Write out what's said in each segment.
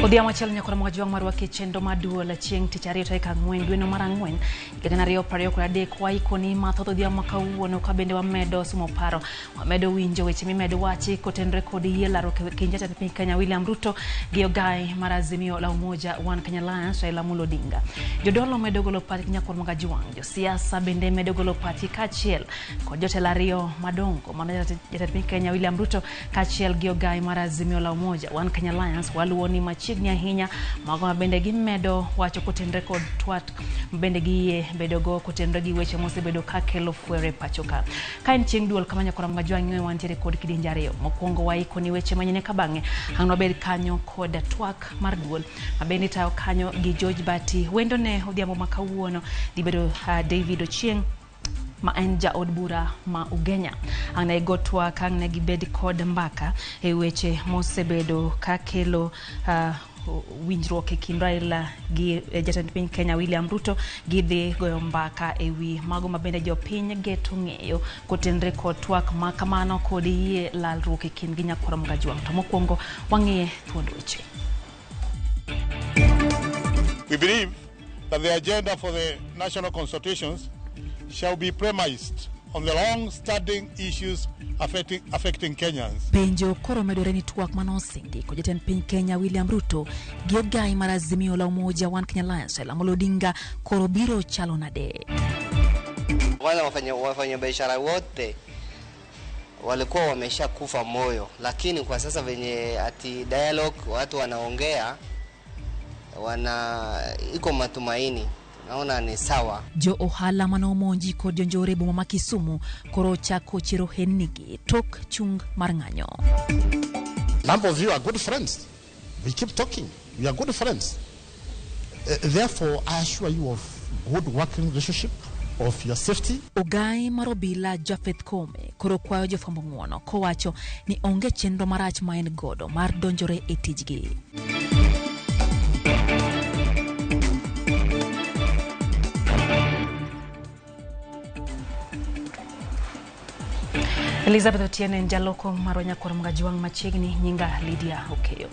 Odhiambo achiel nyakoro mwajuang marwa kechendo maduola chieng' tich ariyo tarik ang'wen dwe no mar ang'wen higa ariyo prariyo kod adek waikoni mathoth odhiambo makawuono ka bende wamedo somo paro wamedo winjo weche mimedo wachi kotenore kod yie laro kind jatend piny Kenya William Ruto gi ogai mar Azimio la Umoja One Kenya Alliance Raila Amolo Odinga. Jodolo medo golo pachgi nyakoro magajuang, josiasa bende medo golo pachgi kaachiel kod jotelo ariyo madongo mano jatend piny Kenya William Ruto kaachiel gi ogai mar Azimio la Umoja One Kenya Alliance waluwo ni machiegni ahinya mago bende gimedo wacho kotenore kod twat bende gi bedogo kotenore gi weche mosebedo ka kelo fuere pachoka. Ka en chieng' duol kama nyakoro magajuang wantiere kod kidienje ariyo. Mokwongo waikoni weche manyien ka bang'e ang' nobed kanyo kod twak mar duol mabende tayo kanyo gi George Bati. Wendo ne odhiambo makawuono dibedo David Ochieng ma en jaod bura ma Ugenya. Ang' ne gotwa kang' ne gibed kod mbaka e weche mosebedo ka kelo winjruok e kind Raila gi jatend piny Kenya William Ruto gidhi goyo mbaka e wi mago mabende jopiny geto ng'eyo kotenore kod twak ma kamano kod yie lalruok e kind gi nyakoro magajuang. To mokwongo wang'iye thuond weche. We believe that the agenda for the national consultations shall be premised on the long-standing issues affecting Kenyans. Penjo koro medore ni twak manosindi ko jatend piny Kenya William Ruto gi ogai mar Azimio la Umoja One Kenya Alliance Raila Amolo Odinga koro biro chalo nade. Wafanya biashara wote walikuwa wamesha kufa moyo, lakini kwa sasa venye ati dialogue watu wanaongea iko matumaini. Naona ni sawa. Jo ohala manomonji kod jonjore boma ma Kisumu koro chako chiro henigi tok chung mar ng'anyo. Number of you are good friends. We keep talking. We are good friends. Therefore, I assure you of good working relationship, of your safety. Ogai marobila Jafeth Kome koro kwayo jofwambo ng'uono kowacho ni onge chenro marach ma en godo mar donjore e tijgi. Elizabeth Otieno njaloko marwa nyakoro magajuang machiegni nyinga Lydia Okeyo.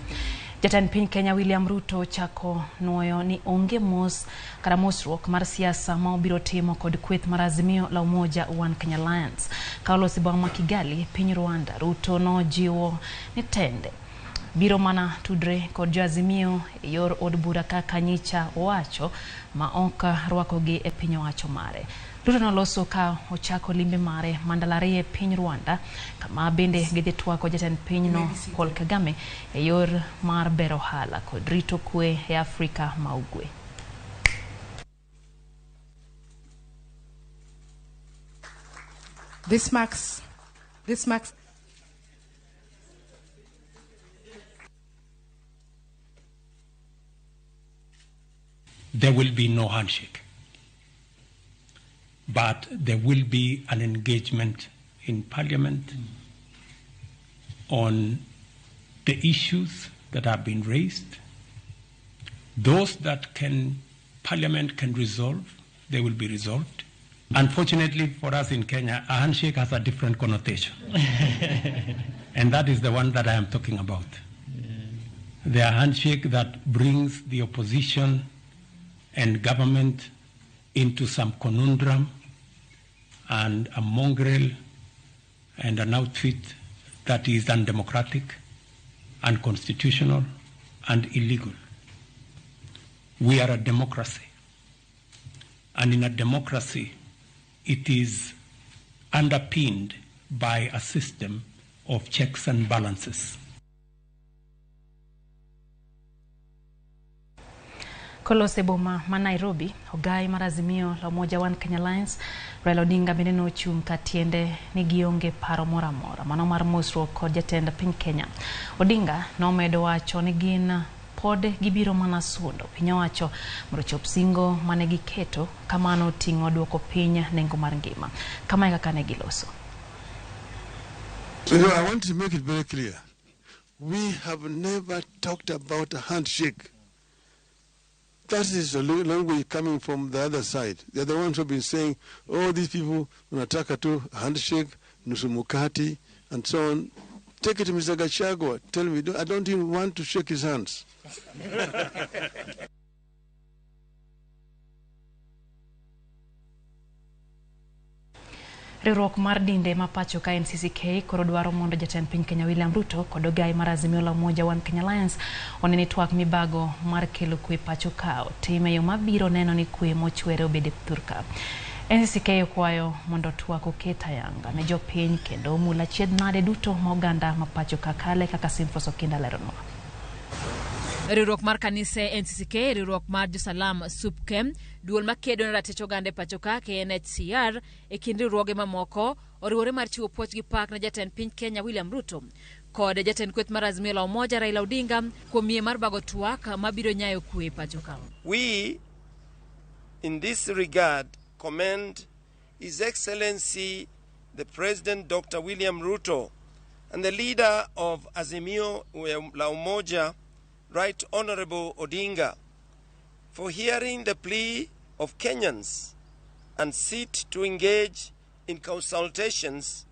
Jatend piny Kenya William Ruto chako nuoyo ni onge mos kata mosruok mar siasa ma obiro timo kod kweth mar Azimio la Umoja One Kenya Alliance. Kaolosi boma Kigali piny Rwanda, Ruto no jiwo ni tende biro mana tudre kod Azimio e yor od bura kaka nyicha owacho ma onka rwakogi e piny owacho mare. Ruto noloso ka ochako limbe mare mandalari e piny Rwanda kama bende gidhi twako jatend piny no Paul Kagame e yor mar bero hala kod rito kwe e Afrika ma ugwe. This marks there will be no handshake, but there will be an engagement in Parliament on the issues that have been raised. Those that Parliament can resolve, they will be resolved. Unfortunately for us in Kenya, a handshake has a different connotation. And that is the one that I am talking about. The handshake that brings the opposition and government into some conundrum and a mongrel and an outfit that is undemocratic, unconstitutional, and illegal. We are a democracy. And in a democracy, it is underpinned by a system of checks and balances. Kolose boma ma Nairobi, ogai mar Azimio la Umoja One Kenya Alliance Raila Odinga bende nochung' katiende ni gionge paro mora mano mar mosruok kod jatend piny Kenya. Odinga nomedo wacho ni gin pod gibiro mana sundo piny owacho mondo chop singo mane giketo kamano ting'o duoko piny nengo mar ngima. Kama kaka ne giloso. So I want to make it very clear. We have never talked about a handshake. That is a language coming from the other side. They're the ones who have been saying, oh, these people wanataka tu handshake, nusu mukati, and so on. Take it to Mr. Gachagua. Tell me, I don't even want to shake his hands. Riwruok mar dinde ma pacho ka NCCK koro dwaro mondo jatend piny Kenya William Ruto kod ogai mar Azimio la Umoja One Kenya Alliance oneni twak mibago mar kelo kwe pacho ka time yo mabiro neno ni kwe mochwere obede thurka. NCCK okwayo mondo twak oket ayanga ne jopiny kendo mula chiedh nade duto ma oganda ma pacho ka kale kaka Simfos Okinda leronwa. Riwruok mar kanise NCCK, riwruok mar Josalam Supkem, duol makedo ne ratich oganda pacho ka KNHCR e kind riwruoge mamoko oriwore mar chiwo puoch gi pak ne jatend piny Kenya William Ruto kod jatend kweth mar Azimio la Umoja Raila Odinga kuom yie mar bago twak mabiro nyayo kwe pacho ka. We in this regard commend His Excellency the President Dr. William Ruto and the leader of Azimio la Umoja, Right Honorable Odinga, for hearing the plea of Kenyans and sit to engage in consultations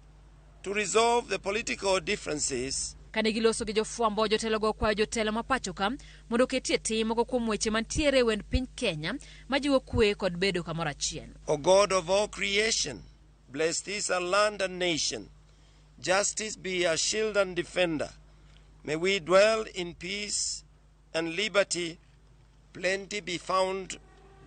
to resolve the political differences. Kane giloso gi jofwambo jotelo go kwayo jotelo ma pacho ka mondo ketie tim moko kuom weche mantiere wend piny Kenya majiwo kwe kod bedo kamoro achiel. O God of all creation, bless this our land and nation. Justice be our shield and defender. May we dwell in peace and liberty, plenty be found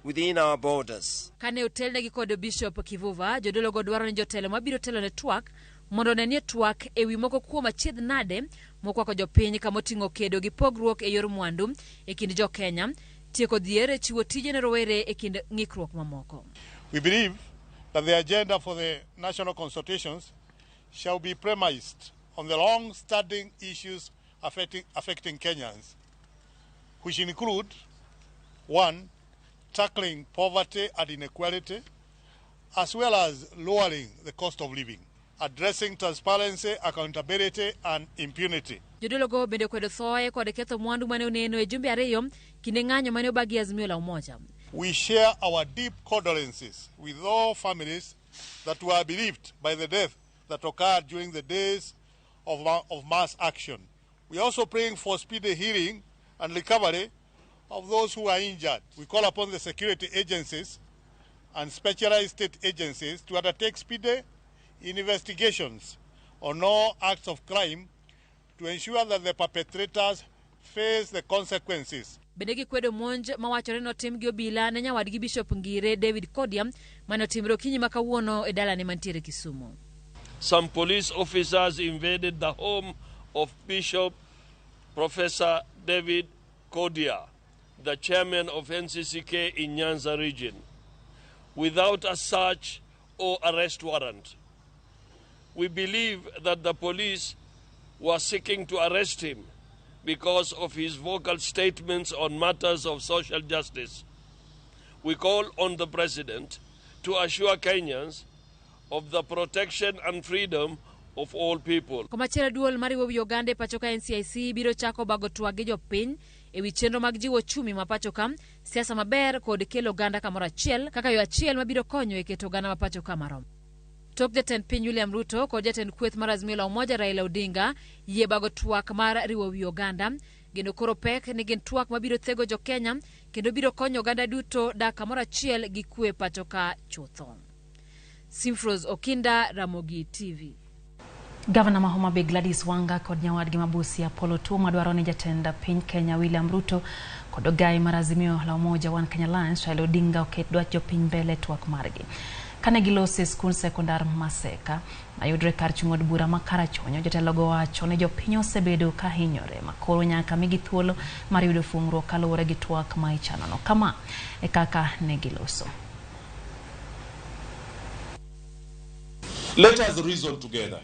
within our borders. Kane otelne gi kod Bishop Kivuva, jodolo go dwaro ni jotelo mabiro telo ne twak mondo nenie twak ewi moko kuom achiedh nade mokwako jopiny kamoting'o kedo gi pogruok e yor mwandu e kind jo Kenya, tieko dhier chiwo tije ne rowere e kind ng'ikruok mamoko. We believe that the agenda for the national consultations shall be premised on the long-standing issues affecting Kenyans, which include 1. Tackling poverty and inequality, as well as lowering the cost of living, addressing transparency, accountability, and impunity. Jodolo go bende kwedo thoye kod ketho mwandu mane oneno e jumbe ariyo kinde ng'anyo mane obagi Azimio la Umoja. We share our deep condolences with all families that were bereaved by the death that occurred during the days of mass action. We are also praying for speedy healing and recovery of those who are injured. We call upon the security agencies and specialized state agencies to undertake speedy investigations on all acts of crime to ensure that the perpetrators face the consequences. Bende kwedo monj mawachore notim gi obila ne nyawadgi Bishop Ngire David Kodia mane otimre okinyi ma kawuono e dalane mantiere Kisumu. Some police officers invaded the home of Bishop Professor David Kodia, the chairman of NCCK in Nyanza region, without a search or arrest warrant. We believe that the police were seeking to arrest him because of his vocal statements on matters of social justice. We call on the President to assure Kenyans of the protection and freedom of all people. Komachera duol mariwo wi Uganda pacho ka NCIC biro chako bago twak gi jopiny ewi chenro mag jiwo chumi ma pacho ka, siasa maber kod kelo oganda kamoro achiel kaka yo achiel mabiro konyo e keto oganda ma pacho ka marom. Tok jatend piny William Ruto kod jatend kweth mar Azimio la Umoja Raila Odinga yie bago twak mar riwo wi Uganda, gendo koro pek ni gin twak mabiro thego jo Kenya kendo biro konyo oganda duto dak kamoro achiel gi kwe pacho ka chutho. Simfos Okinda, Ramogi TV. Gavana ma Homa Bay Gladys Wanga kod nyawadgi mabusi Apollo Tuoma dwaro ni jatend piny Kenya William Ruto kod ogai mar Azimio la Umoja One Kenya Alliance Raila Odinga oket dwach jopiny mbele twak margi. Kane gilose skul sekondar Maseka mayudre kar chung od bura ma Karachonyo, jotelo go wacho ni jopiny osebedo ka hinyore makoro nyaka migi thuolo mar yudo fungruok kaluwore gi twak ma ichanono. Kama e kaka ne giloso. Let us reason together.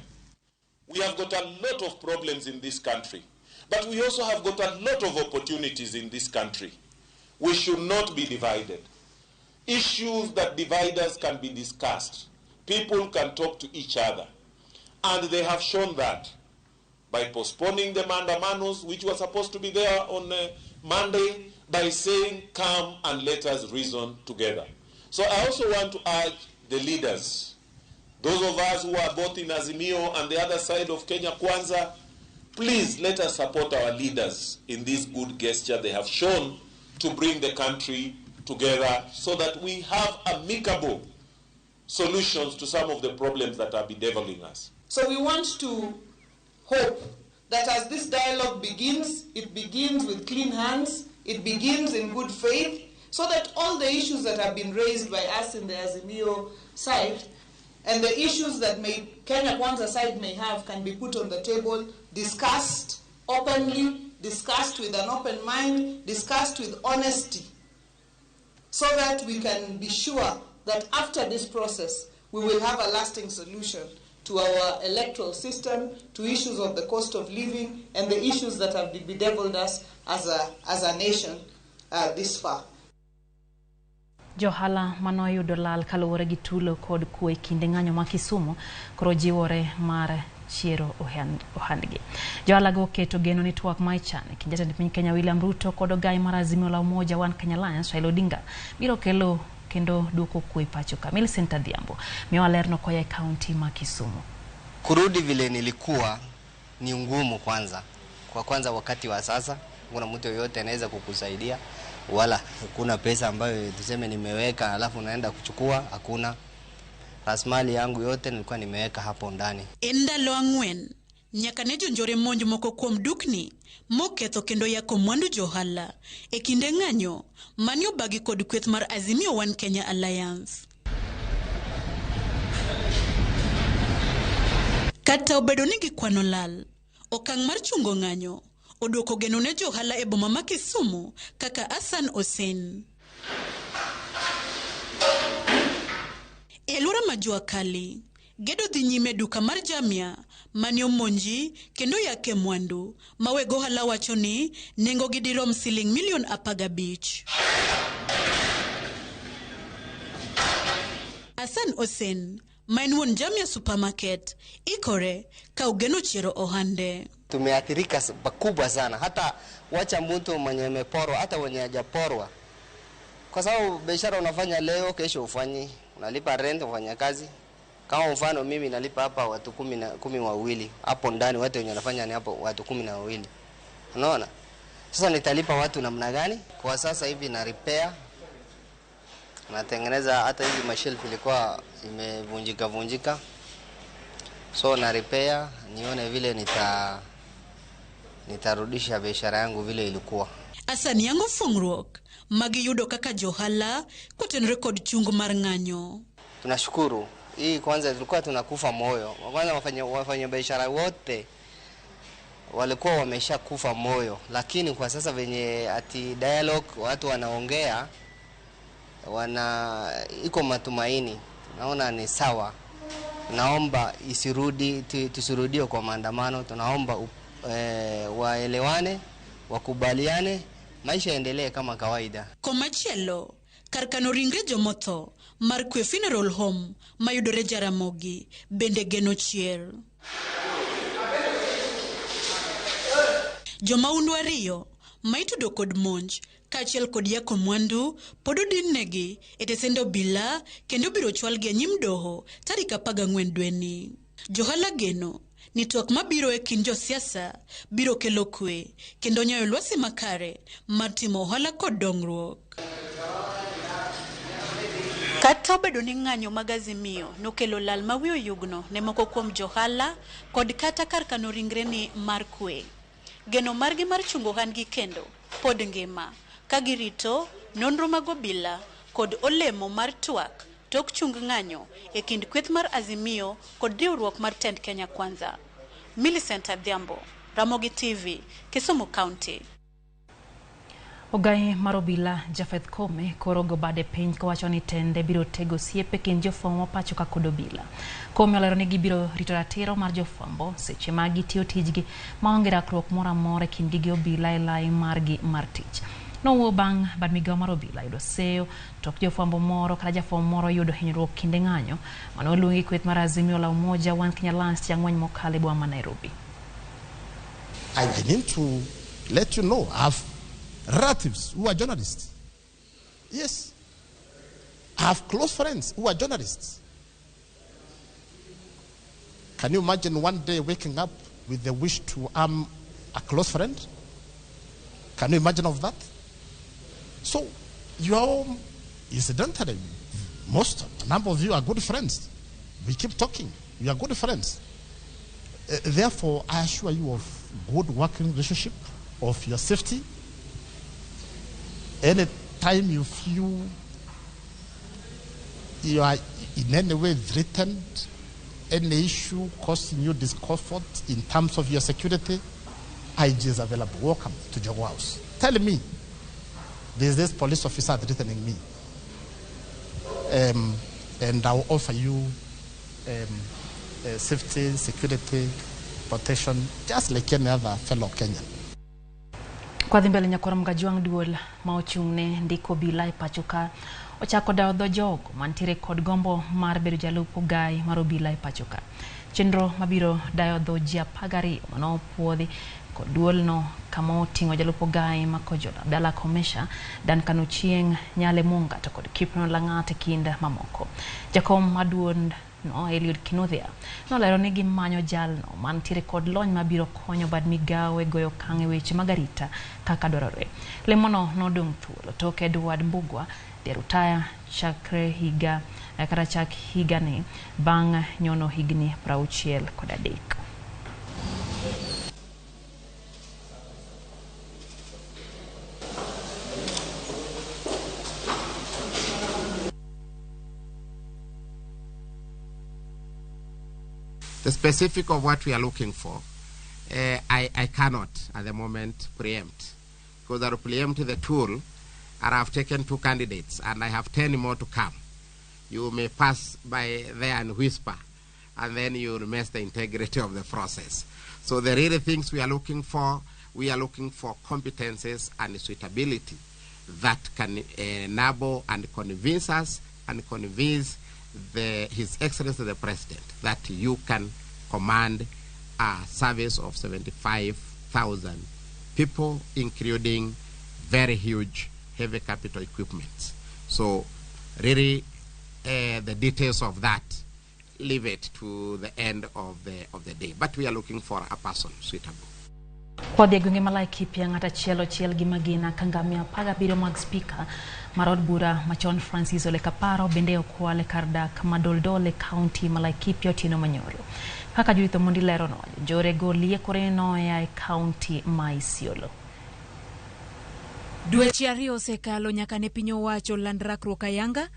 We have got a lot of problems in this country, but we also have got a lot of opportunities in this country. We should not be divided. Issues that divide us can be discussed. People can talk to each other. And they have shown that by postponing the mandamanos, which were supposed to be there on Monday, by saying, come and let us reason together. So I also want to urge the leaders, those of us who are both in Azimio and the other side of Kenya Kwanza, Please let us support our leaders in this good gesture they have shown to bring the country together so that we have amicable solutions to some of the problems that are bedeviling us. So we want to hope that as this dialogue begins, it begins with clean hands, it begins in good faith, so that all the issues that have been raised by us in the Azimio side and the issues that Kenya Kwanza side may have can be put on the table, discussed openly, discussed with an open mind, discussed with honesty, so that we can be sure that after this process, we will have a lasting solution to our electoral system, to issues of the cost of living, and the issues that have bedeviled us as a nation this far. Johala manoyudo lal kaluwore gi tulo kod kwe kinde ng'anyo ma Kisumu koro jiwore mar chiero ohandgi. Johala go keto geno ni twak ma ichane kind jatend piny Kenya William Ruto kod ogai mar Azimio la Umoja One Kenya Alliance Raila Odinga biro kelo kendo duoko kwe pacho kamili. Senta Dhiambo miwa lerno koya kaunti ma Kisumu. Kurudi vile nilikuwa ni ngumu kwanza wakati wa sasa kuna mtu yoyote anaweza kukusaidia, wala kuna pesa ambayo tuseme nimeweka alafu naenda kuchukua, hakuna. Rasmali yangu yote nilikuwa nimeweka hapo ndani. Endalo ang'wen nyaka ne jonjore monj moko kuom dukni moketho kendo yako mwandu johala e kinde ng'anyo mani obagi kod kweth mar Azimio One Kenya Alliance. Kata obedo ni gikwano lal, okang' mar chungo ng'anyo oduoko geno ne johala e boma ma Kisumu kaka Hassan Osen. E alwora ma Jua Kali, gedo dhi nyime duka mar Jamia mani omonji kendo yake mwandu ma weg ohala wacho ni nengo gi dirom siling milion 15. Hassan Osen, main wuon Jamia Supermarket, ikore ka ugeno chiero ohande. Tumeathirika pakubwa sana, hata wacha mtu mwenye ameporwa, hata mwenye hajaporwa. Kwa sababu biashara unafanya leo, kesho ufanyi, unalipa rent, ufanya kazi. Kama mfano mimi nalipa hapa watu 12 hapo ndani, watu wenye wanafanya ni hapo watu 12. Unaona? Sasa nitalipa watu namna gani? Kwa sasa hivi na repair, natengeneza hata hivi mashelf ilikuwa imevunjika. So na repair nione vile nitarudisha biashara yangu vile ilikuwa. Hassan yango fungruok magi yudo kaka johala kotenre kod chungu mar ng'anyo. Tunashukuru. Hii kwanza tulikuwa tunakufa moyo. Kwanza wafanya biashara wote walikuwa wamesha kufa moyo, lakini kwa sasa venye ati dialogue watu wanaongea iko matumaini. Naona ni sawa. Naomba tusirudie kwa maandamano. Tunaomba waelewane, wakubaliane, maisha endelee kama kawaida. Komachielo, karkano ringre jomotho mar Kwe Funeral Home mayudore Ramogi bende geno chier. Jomaundu ariyo maitudo kod monj kachiel kod yako mwandu pod odinnegi e tesendo bila kendo biro chwalgi e nyim doho tarik 14 dweni. Johala geno ni twak mabiro e kind josiasa biro kelo kwe kendo nyayo lwasi makare mar timo ohala kod dongruok. Kata obedo ni ng'anyo mag Azimio nokelo lal mawiyo yugno ne moko kuom johala kod kata karkano ringre ni mar kwe, geno margi mar chungo handgi kendo pod ngima ka girito nonro mag obila kod olemo mar twak tok chung ng'anyo e kind kweth mar Azimio kod riwruok mar tend Kenya Kwanza. Senta Dhiambo, Ramogi TV, Kisumu County. Ogai mar obila Jafeth Kome koro go bade piny kawacho ni tende biro tego siepe kind jofwambo pacho ka kod obila. Kome olero ni gibiro rito ratiro mar jofwambo seche ma gitiyo tijgi maonge rakruok moro amora kindgi gi obila e lai margi mar tich. Nowuo bang' bad migawo mar obila yudo seyo tok jofwambo moro kata jafwambo moro yudo hinyruok kinde ng'anyo mane oluongi kweth mar Azimio la Umoja One Kenya Alliance Ang'wen mokalo e boma ma Nairobi. I begin to let you know I have relatives who are journalists. Yes. I have close friends who are journalists. Can you imagine one day waking up with the wish to harm a close friend. Can you imagine of that? So you are all, incidentally, a number of you are good friends. We keep talking. We are good friends. Therefore, I assure you of good working relationship, of your safety. Any time you feel you are in any way threatened, any issue causing you discomfort in terms of your security, IG is available. Welcome to Jogo House. Tell me, there's this police officer threatening me. And I will offer you safety, security, protection, just like any other fellow Kenyan. Kwa dhimbele nyakora mgajuang duol maochung'ne ndiko bilai pachoka ochako dao dho jogo mantiere kod gombo mar bedo jalupo gai mar obila pachoka. Chenro mabiro dayo dho ji 12 manopuodhi kod duolno kama oting'o jalupo gai makojola Dala Komesha Dan Kanuchieng Nyale Munga to kod Kipno Lang'ate kind mamoko. Jakom maduond no Eliud Kinudhia no lero ni gimanyo jalno mantiere kod lony mabiro konyo bad migawe goyo kange weche magarita kaka dwarore. Lemono nodong' thuolo tok Edward Mbugwa derutaya chakre higa kata chak higani bang' nyono higni 63. The specific of what we are looking for, I cannot at the moment preempt, because I will preempt the tool, and I have taken 2 candidates, and I have 10 more to come. You may pass by there and whisper, and then you will mess the integrity of the process. So the really things we are looking for competences and suitability that can enable and convince us and convince His Excellency the President that you can command a service of 75,000 people, including very huge heavy capital equipment. So really the details of that, leave it to the end of the day. But we are looking for a person suitable. Kwa gungi malaiki pia ngata chiel gimagina kangamia paga biro mag speaker marod bura machon Francis Ole Kaparo bende okwale kardak madoldole county malaiki pia Tino Manyoro. Kaka juito mundi lero no jore golie koreno ya county Maisiolo. Dweche ariyo osekalo nyaka ne piny owacho land rakruok ayanga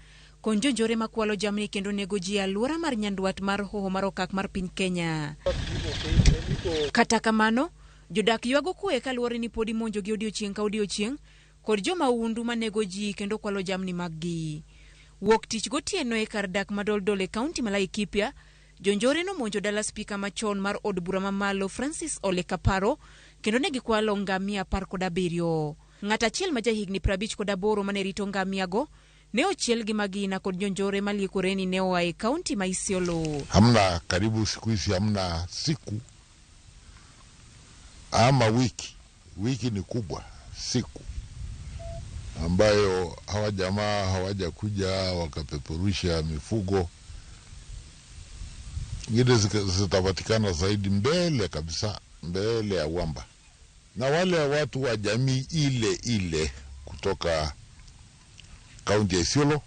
kon jonjore makwalo jamni kendo nego ji aluora mar nyandwat mar hoho mar okak mar piny Kenya. Kata kamano, jodak ywago kwe kaluwore ni podi monjo gi odiochieng' ka odiochieng' kod joma undu manego ji kendo kwalo jamni maggi. Wuok tich gotieno e kar dak madoldole county ma Laikipia, jonjore no monjo dala speaker machon mar od bura mamalo Francis Ole Kaparo kendo ne gikwalo ngamia 17. Ng'at achiel ma jahigni 58 mane rito ngamia go ne ochiel gi magina kod jonjore maliekore ni ne oa e county ma Isiolo. Hamna karibu siku hizi, hamna siku ama wiki ni kubwa, siku ambayo hawa jamaa hawaja kuja wakapeperusha mifugo. Ngine zitapatikana zaidi mbele kabisa, mbele ya Wamba, na wale watu wa jamii ile kutoka kaunti ya Isiolo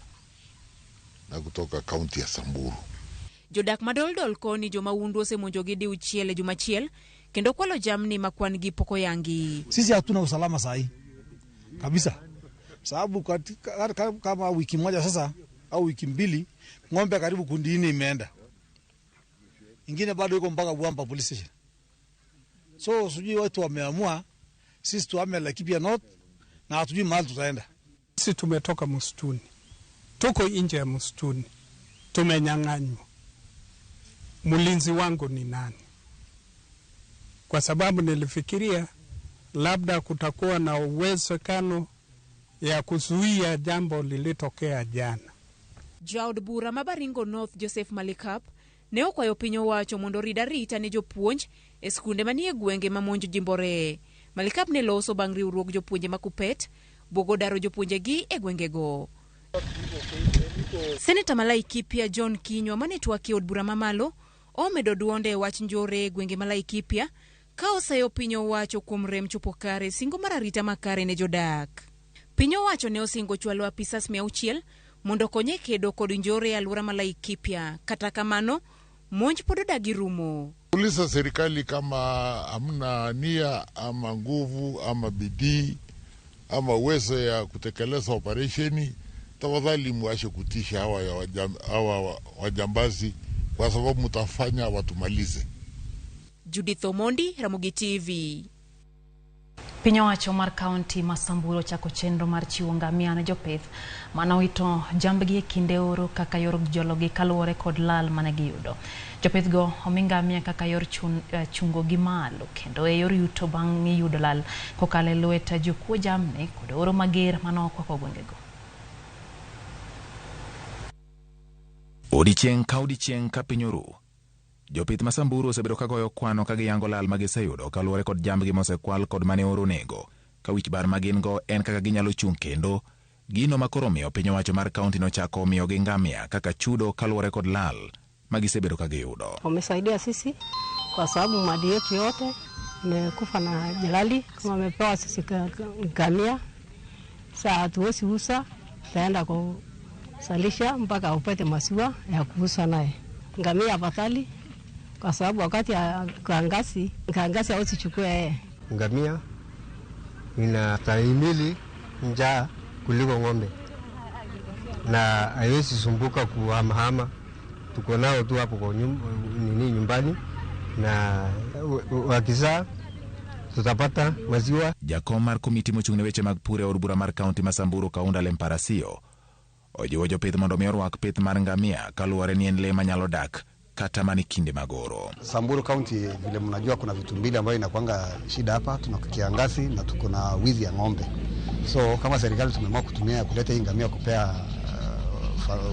na kutoka kaunti ya Samburu. Jodak madoldol koni joma undu osemonjo gi diuchiel jumachiel kendo kwalo jamni makwan gi poko yangi. Sisi hatuna usalama sahi kabisa, sababu kama wiki moja sasa au wiki mbili ng'ombe karibu kundi 4 imeenda, ingine bado iko mpaka Wamba police station. So sijui watu wameamua sisi tuame Laikipia North na hatujui mahali tutaenda. Sisi tumetoka msituni, tuko nje ya msituni, tumenyang'anywa. Mlinzi wangu ni nani? Kwa sababu nilifikiria labda kutakuwa na uwezekano ya kuzuia jambo lilitokea jana. Jaod bura mabaringo North Joseph Malikap ne okwayo piny owacho mondo rida rita ne jopuonj e skunde manie gwenge mamonjo jimbore. Malikap ne loso bang' riwruok jopuonje makupet bogo daro jopuonje gi e gwengego. Senator ma Laikipia John Kinywa mane twaki od bura mamalo omedo duonde wach njore gwenge ma Laikipia ka osayo piny owacho kuom rem chopo kare singo mar arita makare ne jodak. Piny owacho ne osingo chwalo apisas 600 mondo konye kedo kod njore e alwora ma Laikipia. Kata kamano, monj pod odagi rumo. Uliza serikali kama hamna nia ama nguvu ama bidii ama uwezo ya kutekeleza operesheni, tafadhali muache kutisha hawa wajambazi kwa sababu mtafanya watumalize. Judith Omondi, Ramogi TV. Piny owacho mar kaunti ma Samburu chako chenro mar chiwo ngamia ne jopith manowito jambgi e kinde oro kaka yor jologi kaluwore kod lal mane giyudo. Jopithgo omi ngamia kaka yor chungo gi malo kendo e yor yuto bang' yudo lal kokalo e lwet jokuo jamni kod oro mager manokwako gwengego. Odiochieng' ka odiochieng' ka piny oru, jopith ma Samburu osebedo ka goyo kwano ka giyango lal ma giseyudo kaluwore kod jambgi mosekwal kod mane oro nego, ka wich bar ma gin go en kaka ginyalo chung' kendo gino ma koro miyo piny owacho mar kaunti nochako miyogi ngamia kaka chudo kaluwore kod lal ma gisebedo ka giyudo. Wamesaidia sisi kwa sababu mali yetu yote imekufa na jalali. Kama wamepewa sisi ngamia, saa hatuwezi uza, taenda kusalisha mpaka upate maziwa ya kuuza naye. Ngamia afadhali kwa sababu wakati ya kiangazi hauwezi chukua yeye. Ngamia inastahimili njaa kuliko ng'ombe na haiwezi sumbuka kuhamahama. Tuko nao tu hapo kwa nyumbani na wakizaa tutapata maziwa. Jakom mar komiti mochung'ne weche mag pur e od bura mar kaunti ma Samburu Kaunda Lemparasio ojiwo jopith mondo mi orwak pith mar ngamia kaluwore ni en le manyalo dak kata mani kinde magoro. Samburu County vile mnajua kuna vitu mbili ambayo inakuanga shida hapa, tuna kiangazi na tuko na wizi ya ng'ombe. So kama serikali tumeamua kutumia kuleta hii ngamia kupea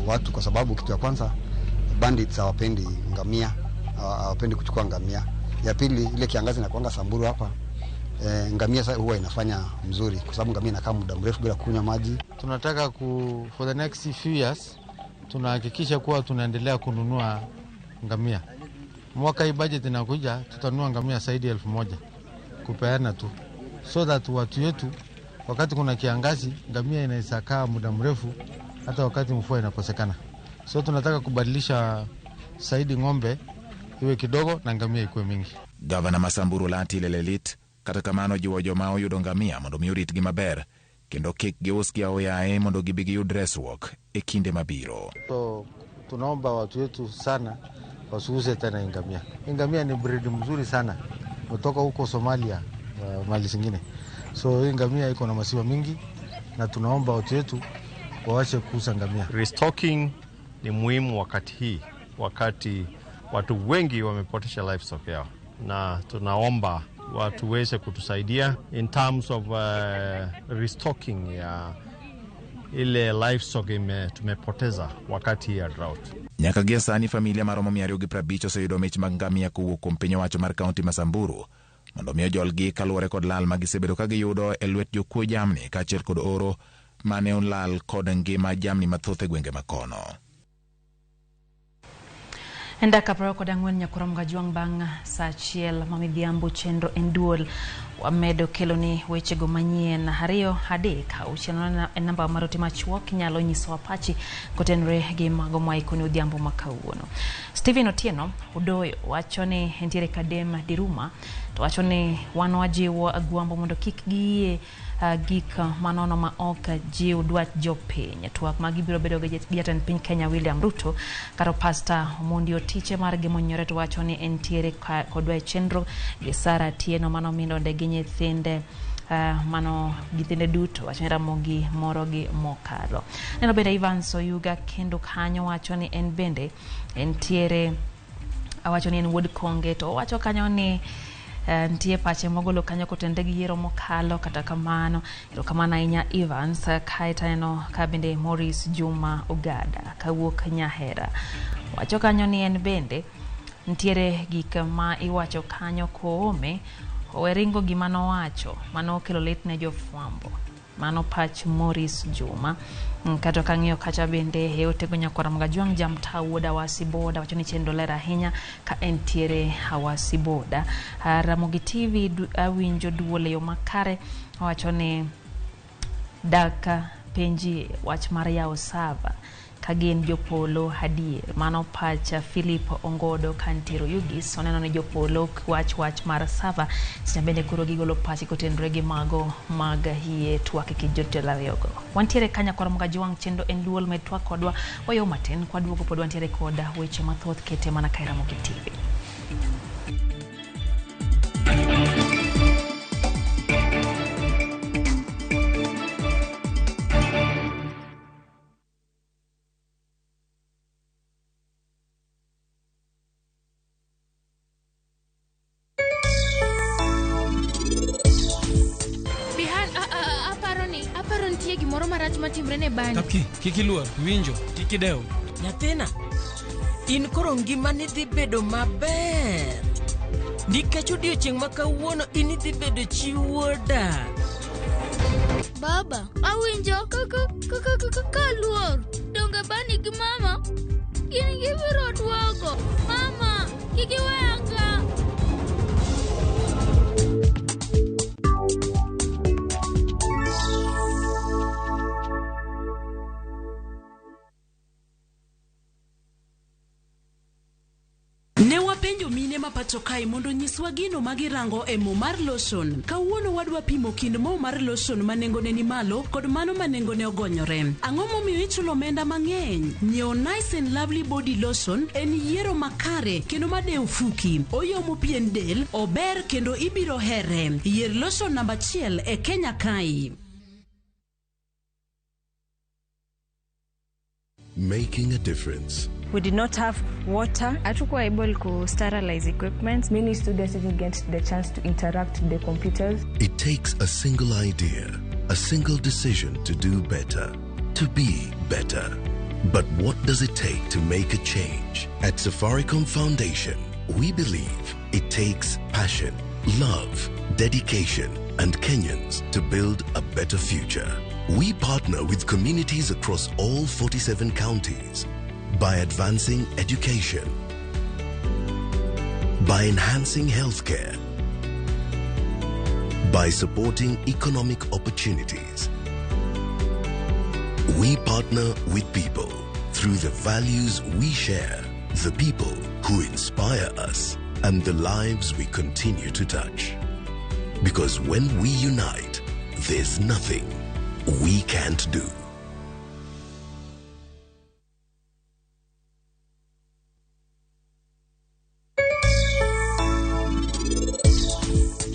watu, kwa sababu kitu ya kwanza bandits hawapendi ngamia, hawapendi kuchukua ngamia. Ya pili ile kiangazi inakuanga Samburu hapa, ngamia huwa inafanya mzuri kwa sababu ngamia inakaa muda mrefu bila kunywa maji. Tunataka for the next few years tunahakikisha kuwa tunaendelea kununua ngamia. Mwaka hii budget inakuja tutanunua ngamia zaidi ya 1,000 kupeana tu, so that watu wetu wakati kuna kiangazi ngamia inaweza kaa muda mrefu hata wakati mvua inakosekana. So tunataka kubadilisha zaidi ng'ombe iwe kidogo na ngamia ikuwe mingi. Gavana Masamburu Lati Lelelit kata kamano jiwo joma oyudo ngamia mondo mi oritgi maber kendo kik giusgi aoyaye mondo gibi giyud resruok e kinde mabiro. So tunaomba watu wetu sana wasiuze tena ngamia. Ngamia ni breed mzuri sana kutoka huko Somalia, mali zingine. So hii ngamia iko na maziwa mingi na tunaomba watu wetu waache kuuza ngamia. Restocking ni muhimu wakati hii, wakati watu wengi wamepotesha livestock yao, na tunaomba watu weze kutusaidia in terms of restocking ya ile livestock tumepoteza wakati ya drought. Nyaka gie sani familia maromo 250 oseyudo mich mag ngamia kowuok kuom piny owacho mar kaunti ma Samburu mondo miyo jolgi kaluwore kod lal ma gisebedo ka giyudo e lwet jokuo jamni kaachiel kod oro mane olal kod ngima jamni mathoth e gwenge makono. Enda kapro kod ang'wen nyakurom gajuang bang' sa achiel mamidhiambo chenro enduol wamedo keloni wechego manyien 2 auchiel en namba marote machuok nyalo nyiso apachi kotenre gi mago maikoni odhiambo makawuono. Steven Otieno Udoyo wacho ni entiere kadem diruma to wacho ni wan wajiwo agwambo mondo kik giye gik manono ma ok jiw dwach jopiny. Twak magibiro bedo gi jatend piny Kenya William Ruto karo Pastor Omondi Otiche mar gimonyore to wacho ni entiere kodwa e chenro gi Sara Tieno mano mindo ndege nyithinde mano githinde duto wacho ni Ramogi moro gi mokalo. Neno bende Ivan Soyuga kendo kanyo wacho ni en bende entiere wacho ni en wuod konge to wacho kanyo ni ntie pache mogolo kanyo kotende gi yiero mokalo. Kata kamano erokamano ahinya Evans kaita eno kabinde Morris Juma Ogada kawuok Nyahera wacho kanyo ni en bende ntiere gik ma iwacho kanyo koome oweringo gima nowacho mano okelo lit ne jofwambo mano pach Morris Juma. Kato kang'io kacha bende heote gonya kwa Ramogi jamta wuoda wasiboda wachoni chendo lera hinya ka entiere hawasiboda. Ramogi TV awinjo duole yo makare wachoni daka penji wach Maria Osava kagin jopolo hadier mano pacha Philip Ongodo kantiro Yugis oneno ni jopolo wach mar Sava sinyabende kuro gigolo pachi kotendre gi mago maga hie twake kijotela yogo wantiere kanya kwa Ramogi chendo en duol metwa kodwa wayo matin kwa duogo pod wantiere koda weche mathoth kete mana kai Ramogi TV. Kikiluor, winjo, kikideo. Nyathina, in koro ngimani dhi bedo maber. Nikech odiochieng' ma kawuono in dhi bedo chi wuoda. Baba, awinjo kaluor. Donge bani gi mama. In gibiro duogo. Mama, kikiweka. Ne wapenjo mine mapacho kai mondo nyiswa gino magirango e mo mar lotion. Kawuono wadwa pimo kind mo mar lotion manengone ni malo kod mano manengone ogonyore. Ang'o momiyo ichulo omenda mang'eny? Nyiew Nice and Lovely Body Lotion en yiero makare kendo madeo fuki. Oyomo pien del, ober kendo ibiro here. Yier lotion namba 1 e Kenya kai. Making a difference. We did not have water. Hatukuwa able to sterilize equipment. Many students didn't get the chance to interact with the computers. It takes a single idea, a single decision to do better, to be better. But what does it take to make a change? At Safaricom Foundation, we believe it takes passion, love, dedication, and Kenyans to build a better future. We partner with communities across all 47 counties by advancing education, by enhancing healthcare, by supporting economic opportunities. We partner with people through the values we share, the people who inspire us, and the lives we continue to touch. Because when we unite, there's nothing we can't do.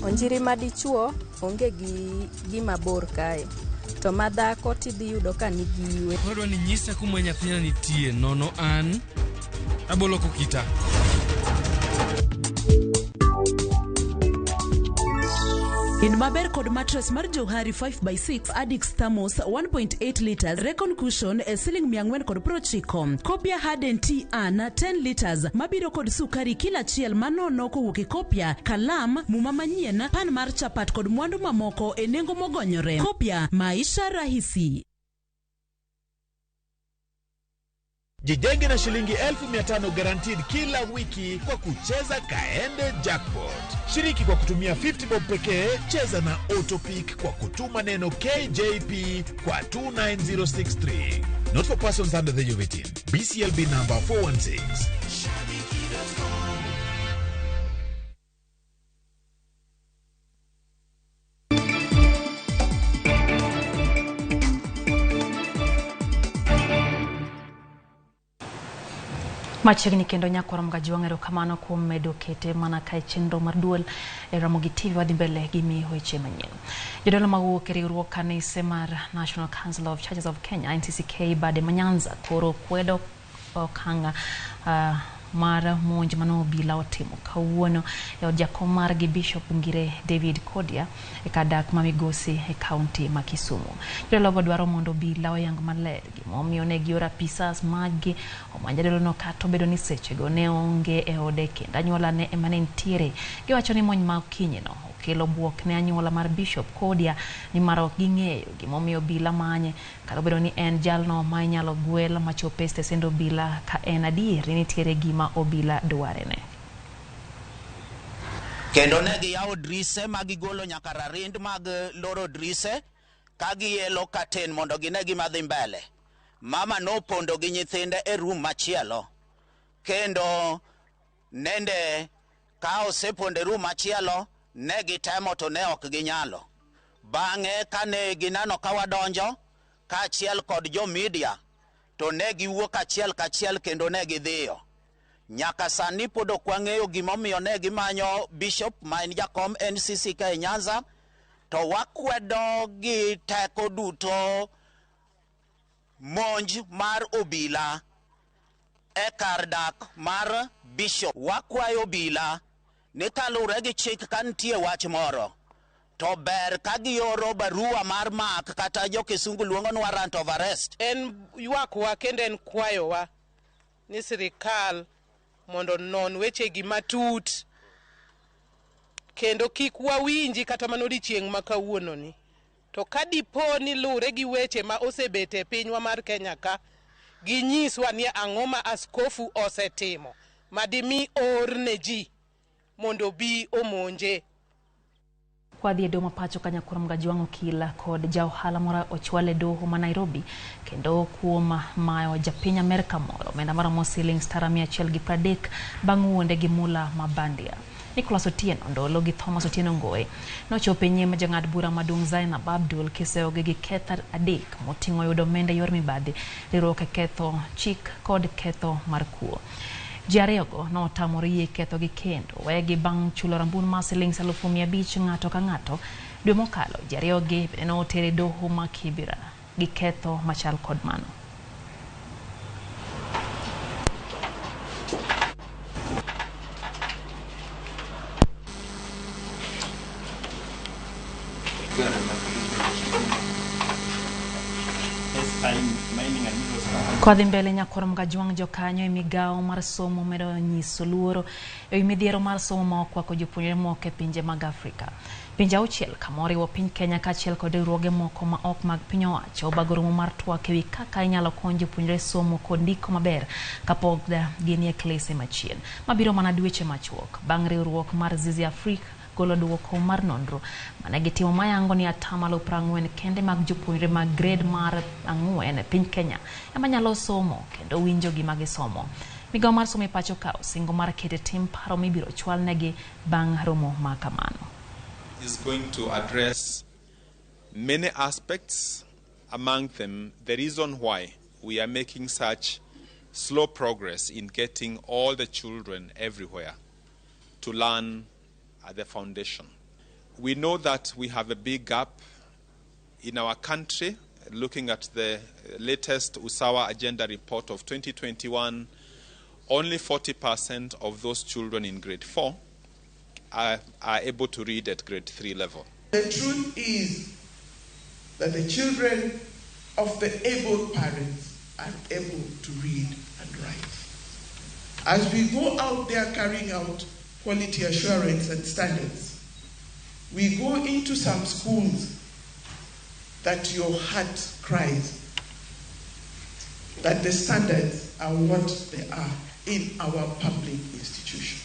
Onjiri madichuo onge gi gima bor kae. To madhako tidhi yudo ka nigi iwe. Kodwa ni nyisa kuma nyathina nitie nono an abolo kokita. In maber kod mattress mar Johari 5x6 Addix Thermos 1.8 liters Recon Cushion e siling 490. Kopia Harden T-An 10 liters mabiro kod sukari kila chiel manono kowuok e kopia, kalam, muma manyien, pan mar chapat kod mwandu mamoko e nengo mogonyore. Kopia Maisha Rahisi. Jijenge na shilingi 1500 guaranteed kila wiki kwa kucheza Kaende Jackpot. Shiriki kwa kutumia 50 bob pekee, cheza na Autopic kwa kutuma neno KJP kwa 29063. Not for persons under the age of 18. BCLB number 416. Machiegni kendo nyako Ramogi wang'ero kamano kuom medo kete mana kae chenro mar duol e Ramogi TV wadhi mbele gi mi weche manyien. Jodolo mawuok e riwruok kanise mar National Council of Churches of Kenya NCCK bade Manyanza koro kwedo okanga mar monj mano obila otimo kawuono e od jakom margi Bishop Ngire David Kodia e kadak ma migosi e kaunti ma Kisumu. Jodolo dwaro mondo obila oyang maler gimomiyo ne giora pisas magi omanja jodolo kato bedo ni sechego ne onge e ode kendo anyuola ne ema ne ntiere. Giwacho ni monj ma okinyi no okelo buok ne anyuola mar Bishop Kodia ni mar ok ging'eyo gimomiyo obila manye kata obedo ni en jalno ma inyalo gwel machopo e stesend obila ka en adier ni nitiere gima obila dwarene. Kendo ne giyawo drise ma gigolo nyaka rarind mag loro drise ka gielo katen mondo gine gima dhi mbele. Mama no pondo gi nyithinde e room machielo. Kendo nende ka oseponde room machielo ne gitemo to ne ok ginyalo. Bang'e kane ginano ka wadonjo kaachiel kod jo media to ne giwuok achiel kendo ne gidhiyo. Nyaka sani pod ok wang'eyo gimomiyo ne gimanyo Bishop ma en jakom NCC ka e Nyanza, to wakwedo gi teko duto monj mar obila e kar dak mar Bishop. Wakwayo obila ni kalure gi chik ka nitie wach moro to ber ka gioro barua mar mak kata jo kisungu luongo ni warrant of arrest. En ywakwa kendo en kwayowa ni sirikal mondo non weche gi matut kendo kik wawinji kata mana odiochieng' ma kawuono ni. To ka dipo ni lure gi weche ma osebete pinywa mar Kenya ka, ginyiswa ni ang'o ma askofu osetimo madimi or ne ji mondo bi omonje. Kwadhi e doho mapacho Kanyakuram Gajwang' okila kod jaohala moro ochwal e doho ma Nairobi kendo kuom mayo japiny Amerika moro omenda maromo shillings tara 130 bang' wuonde gi mula mabandia. Nicholas Otieno Ndolo gi Thomas Otieno Ngoe nochopo e nyim jang'ad bura maduong' Zainab Abdul kiseoge gi ketho adek moting'o yudo omenda yor mibadhi, riwruok e ketho chik kod ketho mar kuo. Ji ariyogo notamore yie ketho gi kendo wegi bang' chulo rambun mar shillings 500,000 ng'ato ka ng'ato. Dwe mokalo ji ariyogi notere doho ma Kibera gi ketho machal kod mano. Kwadhi mbele Nyakuram Gajwang' jokanyo e migao mar somo medo nyiso luoro e midhiero mar somo ma okwako jopuonjre moko e pinje mag Afrika. Pinje auchiel kamoriwo piny Kenya kaachiel kod riwruoge moko ma ok mag piny owacho obago romo mar twak ewi kaka inyalo kony jopuonjre somo kod ndiko maber kapok gin e klase machien. Mabiro mana dweche machuok bang' riwruok mar Zizi Afrika golo duoko mar nonro mane gitimo mayango ni 40% kende mag jopuonjre mag grade mar 4 e piny Kenya ema nyalo somo kendo winjo gima gisomo. Migao mar somo e pacho ka osingo mar kete tim paro mibiro chwal negi bang' romo ma kamano. Is going to address many aspects, among them the reason why we are making such slow progress in getting all the children everywhere to learn at the foundation. We know that we have a big gap in our country. Looking at the latest USAWA agenda report of 2021, only 40% of those children in grade 4 are able to read at grade 3 level. The truth is that the children of the able parents are able to read and write. As we go out there carrying out quality assurance and standards, we go into some schools that your heart cries that the standards are what they are in our public institutions.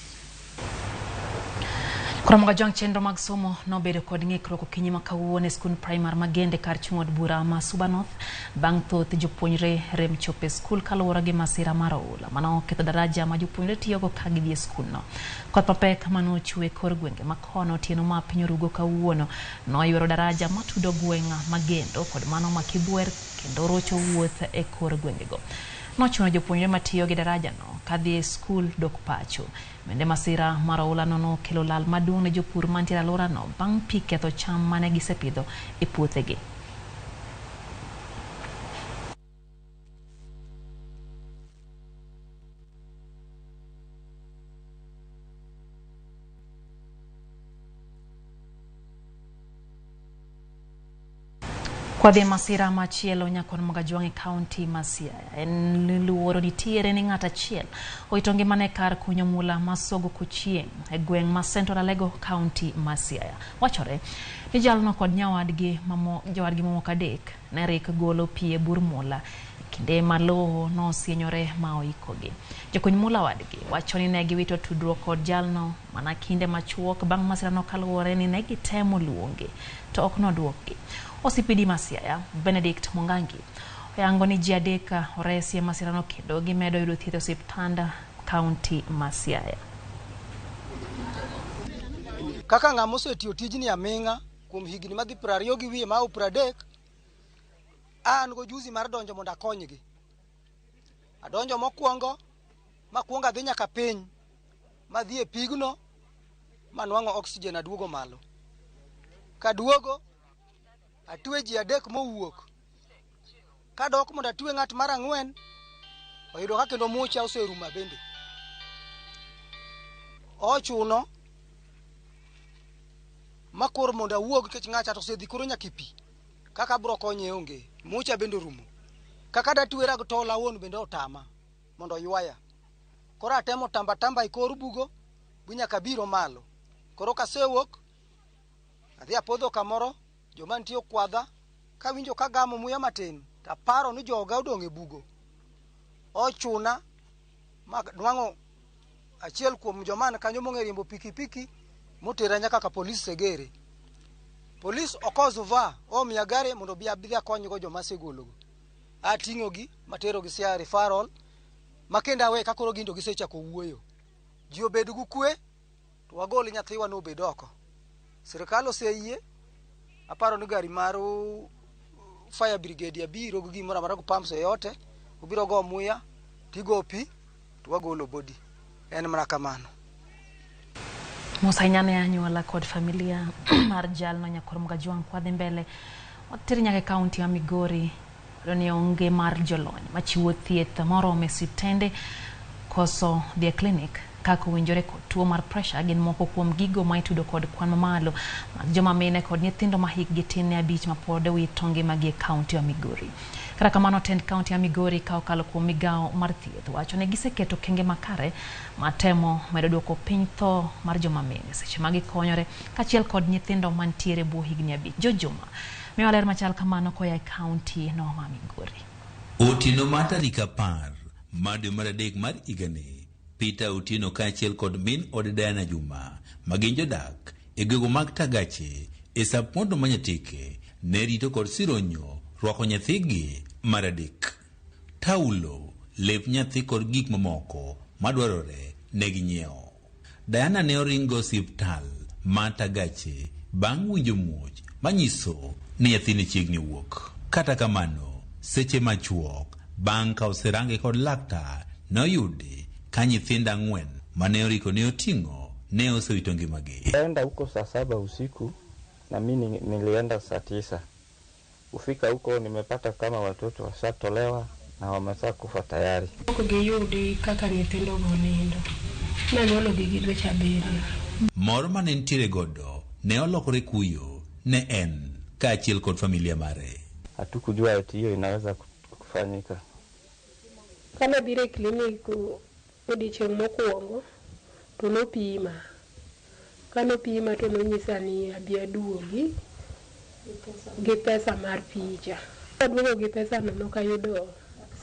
Kuram Gajwang' chenro mag somo nobedo kod ng'ikruok okinyi ma kawuono e skul primar Magende kar chung' od bura ma Suba North bang' thoth jopuonjre rem chopo e skul kaluwore gi masira mar oula mano oketho daraja ma jopuonjre tiyogo ka gidhi e skulno. Koth mapek manochwe kor gwenge ma kono otieno ma piny orugo kawuono noywero daraja matudo gweng' Magendo kod mano ma Kibuer kendo rocho wuoth e kor gwengego. Nochuno jopuonjre matiyo gi daraja no kadhi e skul dok pacho. Bende masira mar oula no kelo lal maduong' ne jopur mantiere alwora no bang' pi ketho cham mane gisepidho e puothegi. Kwa dhi masira machielo nyakon Mogajwang' e kaunti ma Siaya en luoro nitiere ni ng'at achiel owito ngimane kar kunyo mula masogo kuchieng' e gweng' ma Central Alego kaunti ma Siaya. Wachore ni jalno kod jowadgi mamoko adek ne rik golo pi e bur mula kinde ma lowo nosienyore ma oikogi. Jokuny mula wadgi wacho ni ne giwito tudruok kod jalno mana kinde machuok bang' masirano kaluwore ni ne gitemo luonge to ok nodwokgi. OCPD ma Siaya Benedict Mungangi oyango ni ji adek oresi e masirano kendo gimedo yudo thieth e osiptand kaunti ma Siaya. Kaka ng'ama osetiyo tijni aming'a kuom higni madhi 20 gi wiye ma 30, an go juzi mar donjo mondo akonygi. Adonjo mokwongo makwongo adhi nyaka piny madhi e pigno manwang'o oxygen aduogo malo. Kaduogo atwe ji adek mowuok. Kadok mondo atwe ng'at mar ang'wen oyudo ka kendo mucha oserumo bende. Ochuno makor mondo awuog kech ng'acha to sedhi koro nyaka pi. Kaka bro konye onge, mucha bende rumo. Kaka datwera go tola won bende otama mondo ywaya. Koro atemo tamba ikor bugo bunyaka biro malo. Koro kasewuok adhi apodho kamoro joma nitie okwadha kawinjo ka gamo muya matin taparo ni joga odong' e bugo. Ochuna nwang'o achiel kuom joma kanyo mong'e riembo pikipiki motera nyaka ka polis Segere. Polis okozuva omiya gari mondo bi abidhi akonygo joma segologo. Ating'ogi matero gi Siaya referral makenda we ka koro gindo gisechako wuoyo. Ji obed gu kwe to wagol nyathiwa no obed oko. Sirkal oseyie aparo ni gari mar fire brigade abiro gi gimoro amara ku pumps yote ubiro go muya tigo pi to wagolo body. En mana kamano. Musa Nyane anyuola kod familia mar jalno nyakor Mogajwang' kwa dhi mbele watiri nyaka kaunti ya Migori ni onge mar jolony machiwo thieth morome sitende koso dhi clinic kako winjore kod tuo mar pressure gin moko kuom gigo ma itudo kod kwan mamalo mag joma mine kod nyithindo ma hikgi tin ne 5 ma pod wito ngimagi e kaunti ya Migori. Kata kamano tend kaunti ya Migori ka okalo kuom migawo mar thieth wacho ne giseketo kenge makare matemo medo duoko piny tho mar joma mine seche ma gikonyore kachiel kod nyithindo mantiere buo higni 5. Jojuma miwa ler machal kamano koya e kaunti no ma Migori. Otieno mar tarik 10 mar dwe mar 3 mar higani Peter Otieno kaachiel kod min od Diana Juma magin jodak e gwego mag Tagache e Sapondo Manyatike ne rito kod sironyo rwako nyathigi mar adek. Taulo, lep nyathi kod gik mamoko madwarore ne ginyiewo. Diana ne oringo osiptal ma Tagache bang' winjo muoch manyiso ni nyathine chiegni wuok. Kata kamano, seche machuok bang' ka oserange kod laktar noyudi ka nyithindo 4 mane oriko ne oting'o ne osewito ngimagi. Nilienda huko saa 7 usiku na mimi nilienda saa 9. Kufika huko nimepata kama watoto washatolewa na wamesha kufa tayari. Kugiyudi kaka nyithindo gonindo. Na nyolo gigidwe chabiri. Moro mane ntiere godo ne olokore kuyo ne en kaachiel kod familia mare. Hatukujua eti hiyo inaweza kufanyika. Kama bire kliniku odiochieng' mokwongo to nopima. Kanopima to nonyisa ni abi aduogi gi pesa mar picha. Aduogo gi pesa no nokayudo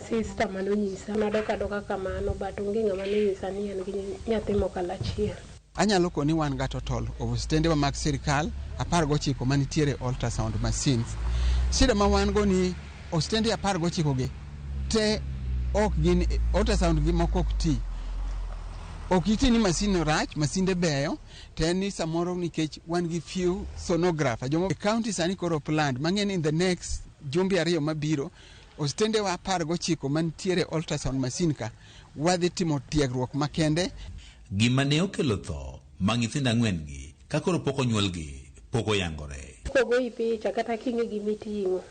sister manonyisa nadoka kamano but onge ng'ama nonyisa ni en gi nyathi mokalo achiel. Anyalo koni wan ga total of stende mag sirkal 19 manitiere ultrasound machines. Shida ma wan go ni ostende 19 ge te ok gin ultrasound gi moko ti. Okiti ni masino rach, masinde beyo, teni samoro nikech wan gi few sonographer. Jomo county sani koro planned mang'en in the next jumbe 2 mabiro ostende wa 19 mantiere ultrasound machine ka wadhi timo tiegruok makende. Gima ne okelo tho mag nyithindo 4 gi ka koro pok onyuolgi pok oyangore. Kogoyi picha kata king'e gimiting'o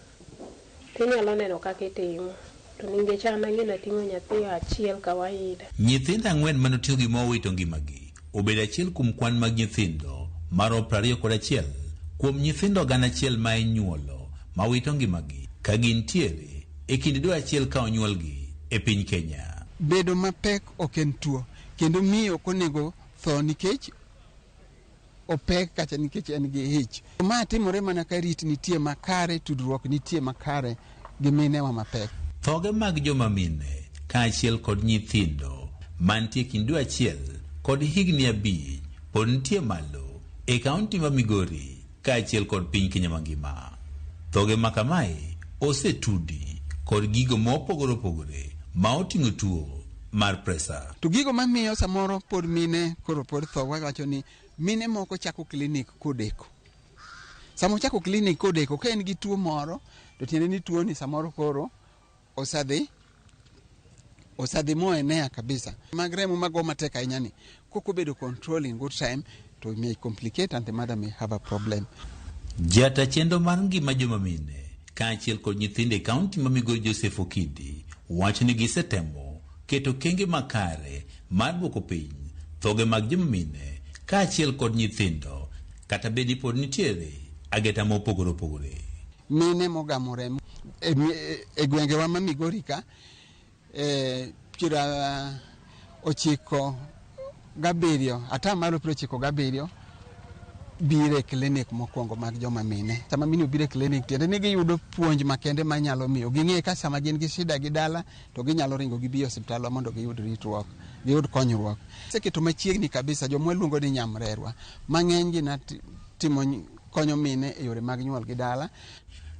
tinyalo neno kaka itimo. To ninge chana ngina tingo nyathi achiel kawaida. Nyithindo 4 manotiyo gi mowito ngimagi obed achiel kuom kwan mag nyithindo maro 21 kuom nyithindo 1,000 ma inyuolo mawito ngimagi ka gintiere e kind dwe achiel ka onyuolgi e piny Kenya. Bedo mapek ok en tuo, kendo miyo ok onego tho nikech opek kata nikech en gi ich. Ma timore mana ka rit nitie makare, tudruok nitie makare gi minewa mapek. Thoge mag joma mine kaachiel kod nyithindo mantie kind dwe achiel kod higni 5 pod nitie malo e kaunti ma Migori kaachiel kod piny Kenya mangima. Thoge ma kamae osetudi kod gigo mopogore opogore ma oting'o tuo mar presa. To gigo mamiyo samoro pod mine koro pod tho, wacho ni mine moko chako klinik kodeko. Samo chako klinik kodeko ka en gi tuo moro, to tiende ni tuo ni samoro koro osadhi moenea kabisa. Mag remo mago matek ahinya ni koko bedo controlling good time to may complicate and the mother may have a problem. Jata chendo mar ngima joma mine kaachiel kod nyithindo e kaunti ma Migori Joseph Okidi wacho ni gisetemo keto kenge makare mar duoko piny thoge mag joma mine kaachiel kod nyithindo, kata bedi pod nitiere ageta mopogore opogore. Mine mogamo remo e gwengewa ma Migori ka 97 atamalo 97 bire klinik mokwongo mag joma mine. Sama mine obire klinik tiende ni giyudo puonj makende manyalo miyo ging'e ka sama gin gi shida gi dala to ginyalo ringo gi bio hospital mondo giyud ritruok, giyud konyruok. Seketo machiegni kabisa jomwa luongo ni nyamrerwa mang'eny gi na timo konyo mine e yore mag nyuol gi dala.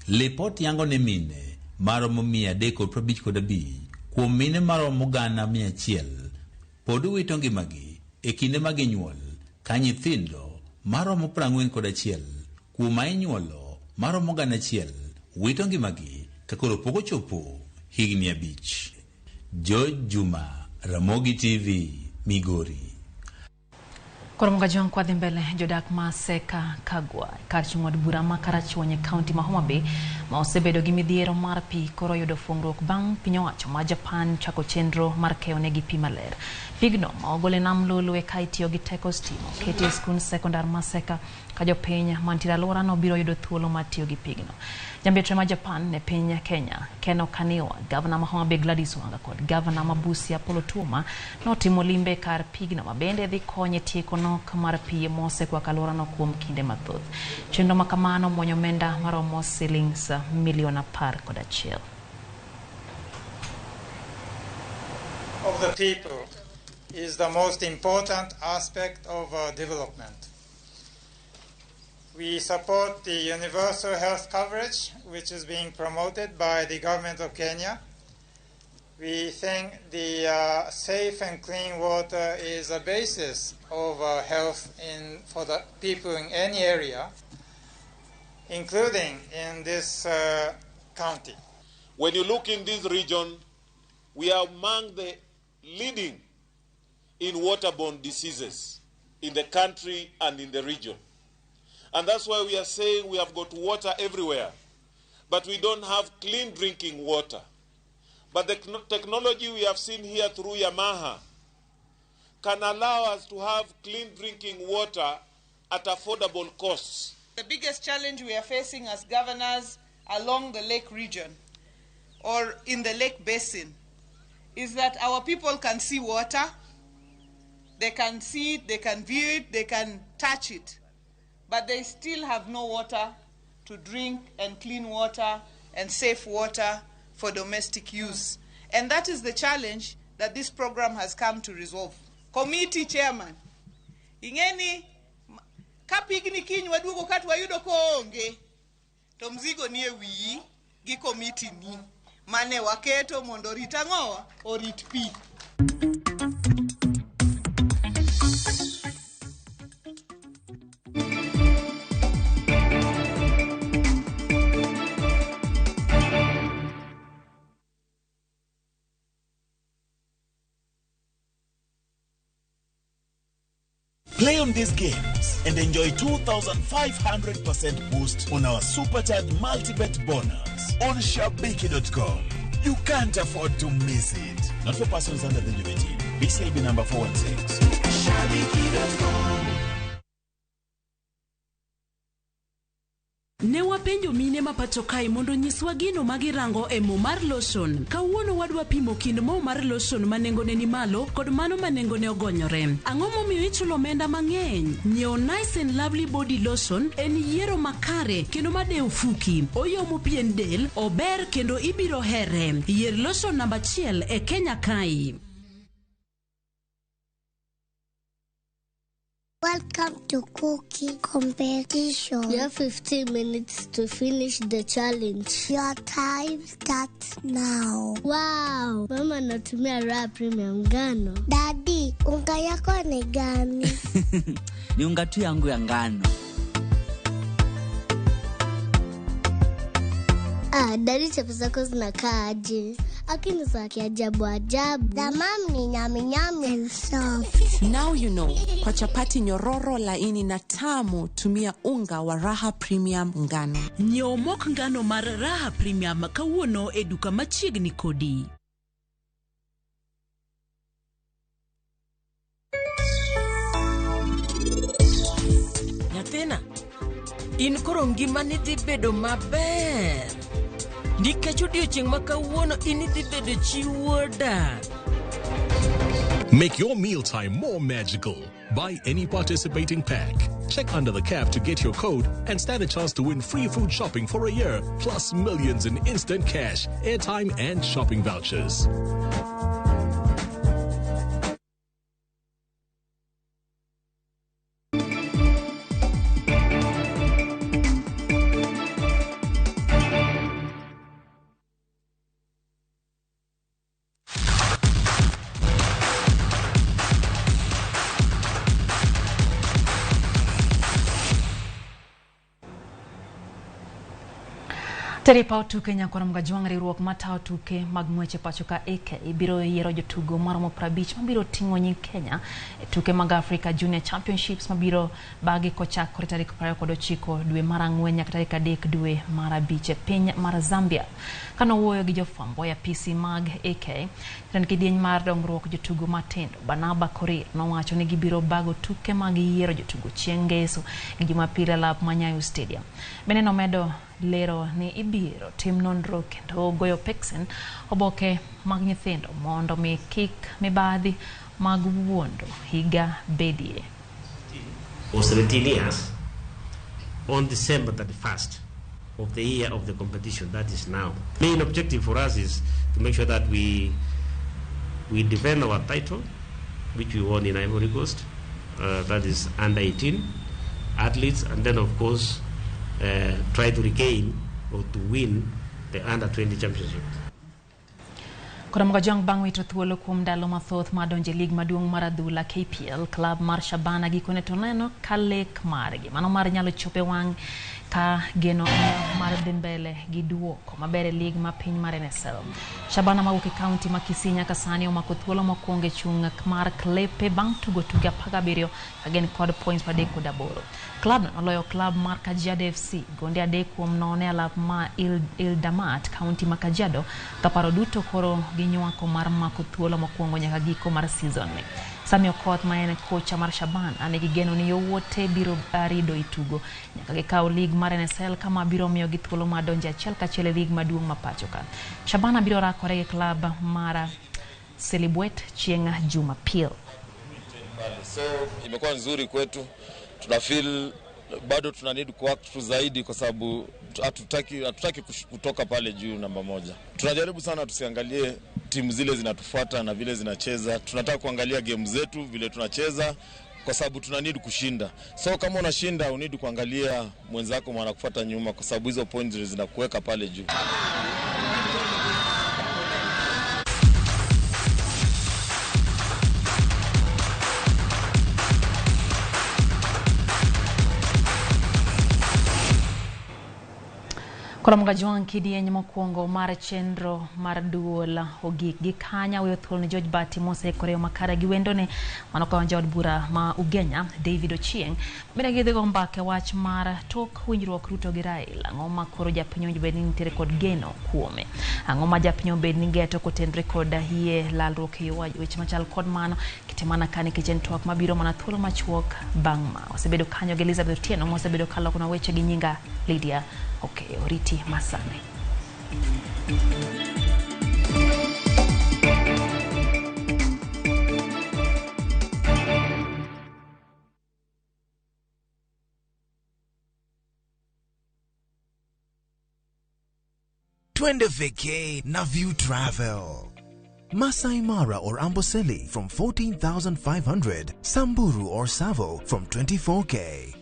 Lipot yango ne mine maromo 355 kuom mine maromo 100,000 pod wito ngimagi e kinde mag nyuol, ka nyithindo maromo 41 kuom ma inyuolo maromo 100 wito ngimagi ka koro pok ochopo higni 5. George Juma, Ramogi TV, Migori. Koromoga jong kwa dhimbele jodak ma Seka Kagwa kar chung'od bura ma Karachuonyo kaunti ma Homa Bay ma osebedo gi midhiero mar pi koro yudo fungruok bang' piny owacho ma Japan chako chenro mar keyo negi pi maler. Pigno ma ogole nam lolwe ka itiyo gi teko stima ketie skund sekondar ma Seka ka jopiny mantiere alworano biro yudo thuolo mar tiyo gi pigno. Jambetre ma Japan ne piny Kenya Keno Kaniwa, gavana ma Homa Bay Gladys Wanga kod gavana ma Busia Apollo Tuoma notimo limbe kar pigno ma bende dhi konyo tieko nok mar pi mosekwako alworano kuom kinde mathoth. Chenro ma kamano muonyo omenda maromo shillings milion 11. Of the people is the most important aspect of development. We support the universal health coverage, which is being promoted by the government of Kenya. We think the safe and clean water is a basis of health for the people in any area, including in this county. When you look in this region, we are among the leading in waterborne diseases in the country and in the region. And that's why we are saying we have got water everywhere, but we don't have clean drinking water. But the technology we have seen here through Yamaha can allow us to have clean drinking water at affordable costs. The biggest challenge we are facing as governors along the lake region or in the lake basin is that our people can see water, they can see it, they can view it, they can touch it, but they still have no water to drink and clean water and safe water for domestic use. And that is the challenge that this program has come to resolve. Committee chairman, ingeni kapigni kiny waduogo katu wayudo koonge to mzigo nie wiyi gi committee ni mane waketo mondo rita ng'owa orit pi. Play on these games and enjoy 2,500% boost on our supercharged multi-bet bonus on shabiki.com. You can't afford to miss it. Not for persons under the age of 18. BCLB number 416. Shabiki.com. Ne wapenjo mine mapacho kae mondo nyiswa gino magirango e mo mar lotion. Kawuono wadwa pimo kind mo mar lotion manengone ni malo kod mano manengone ogonyore. Ang'o momiyo ichulo omenda mang'eny? Nyiew Nice and Lovely Body Lotion en yiero makare kendo made ufuki. Oyomo pien del, ober kendo ibiro here. Yier lotion namba 1 e Kenya kai. Welcome to cooking competition. You have 15 minutes to finish the challenge. Your time starts now. Wow, mama natumia Raha Premium ngano. Daddy, unga yako ni gani? Ni unga tu yangu ya ngano. Daddy, chapu zako zinakaa aje? Akini za kiajabu ajabu. The mom ni nyami nyami and soft. Now you know. Kwa chapati nyororo laini na tamu, tumia unga wa Raha Premium ngano. Nyiew mok ngano mar Raha Premium kawuono e duka machiegni kodi. Nyathina, in koro ngimani dhi bedo maber. Nikech odiochieng' ma kawuono in dhi bedo chi wuoda. Make your mealtime more magical. Buy any participating pack. Check under the cap to get your code and stand a chance to win free food shopping for a year, plus millions in instant cash, airtime, and shopping vouchers. Teripa tuke nyakora mgajwang riwruok matao tuke mag ng'weche pachoka AK biro yiero jotugo maromo 50 mabiro ting'o nying Kenya e tuke mag Africa Junior Championships mabiro bagi kochakore tarik 29 dwe mar Ang'wen nyaka tarik 3 dwe mar Abich e piny mar Zambia. Kano wuoyo gi jofwambo ya PC mag AK en kidieny mar dongruok jotugo matindo, Barnaba Korir nowacho ni gibiro bago tuke mag yiero jotugo chieng' Ngeso gi Jumapil e lab Manyayo Stadium. Bende nomedo lero ni ibiro tim nonro kendo goyo peksen oboke mag nyithindo mondo mi kik mibadhi mag wuondo higa bedie. For 17 years on December 31st of the year of the competition, that is now. Main objective for us is to make sure that we defend our title, which we won in Ivory Coast, that is under 18 athletes, and then of course try to regain or to win the under 20 championship. Kora mgajang bang wito thuolo kuom ndalo mathoth madonje lig maduong' mar adhula KPL, klab mar Shabana gikone to neno ka lek margi mano mar nyalo chope wang' ka geno mar Dembele gi duoko mabere lig ma piny mar NSL. Shabana mawuok e kaunti ma Kisii nyaka sani omako thuolo mokwongo e chung' mar klepe bang' tugo tuke 17 ka gin kod points 38. Klab no noloyo klab mar Kajiado FC gonde 3-0 e alap ma Ildamat kaunti ma Kajiado kaparo duto koro ginywako mar mako thuolo mokwongo nyaka giko mar season ni. Sami Okoth ma en kocha mar Shabana ne gigeno ni yowuote biro rido itugo nyaka gikaw lig mar NSL kama biro miyo gi thuolo mar donje achiel kachiel e lig maduong' ma pachoka. Shabana biro rakore gi klab mar Selibwet chieng' Jumapil. So imekuwa nzuri kwetu. Tuna feel bado tuna need kuact zaidi kwa sababu hatutaki kutoka pale juu namba 1. Tunajaribu sana tusiangalie timu zile zinatufuata na vile zinacheza. Tunataka kuangalia game zetu vile tunacheza kwa sababu tuna need kushinda. So kama unashinda you need kuangalia mwenzako mwana kufuata nyuma kwa sababu hizo points zinakuweka pale juu. Kora mgajwang kidieny mokwongo mar chenro mar duola ogik gi kanya weyo thuolo ni George Bati Mose koreo makara gi wendone manokawa jaod bura ma Ugenya David Ochieng mira gi dhego mbake wach mar tok winjruok Ruto gi Raila ang'o ma koro japinyo bed ni nitere kod geno kuome ang'o ma japinyo bed ni geto kotenre kod hie lalruok e weche machal kod mano kitemana kani kichen twak mabiro mana thuolo machuok bang' ma osebedo kanyo gi Elizabeth Otieno mosebedo kalo kuna weche gi nyinga Lydia Okay, oriti masane. Twende vacay na View Travel. Masai Mara or Amboseli from 14,500. Samburu or Savo from 24K.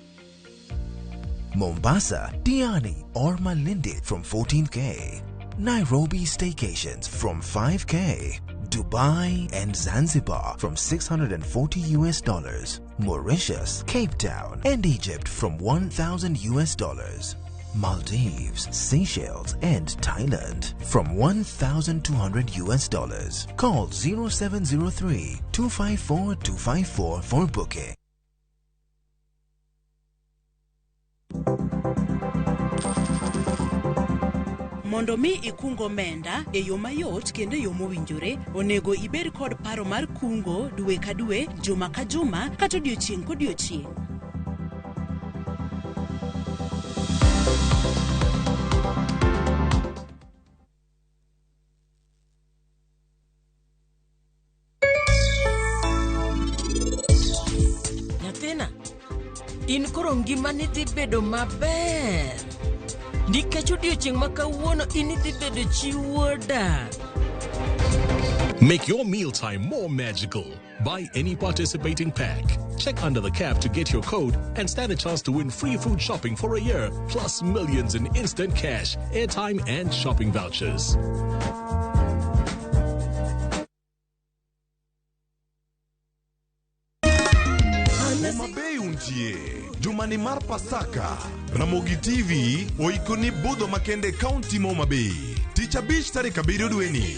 Mombasa, Diani or Malindi from 14K. Nairobi staycations from 5K. Dubai and Zanzibar from $640. Mauritius, Cape Town and Egypt from $1,000. Maldives, Seychelles and Thailand from $1,200. Call 0703-254-254 for booking. Mondo mi ikungo menda e yo mayot kendo yo mowinjore, onego ibed kod paro mar kungo dwe ka dwe, juma ka juma, kata odiochieng' kodiochieng'. Nyathina, in koro ngimani dhi bedo maber. Nikech odiochieng' ma kawuono in idhi bedo chi wuoda. Make your mealtime more magical. Buy any participating pack. Check under the cap to get your code and stand a chance to win free food shopping for a year, plus millions in instant cash, airtime, and shopping vouchers. Jumani mar Pasaka, Ramogi TV oikoni budho makende kaunti Homa Bay. Tich abich tarik 7 dweni.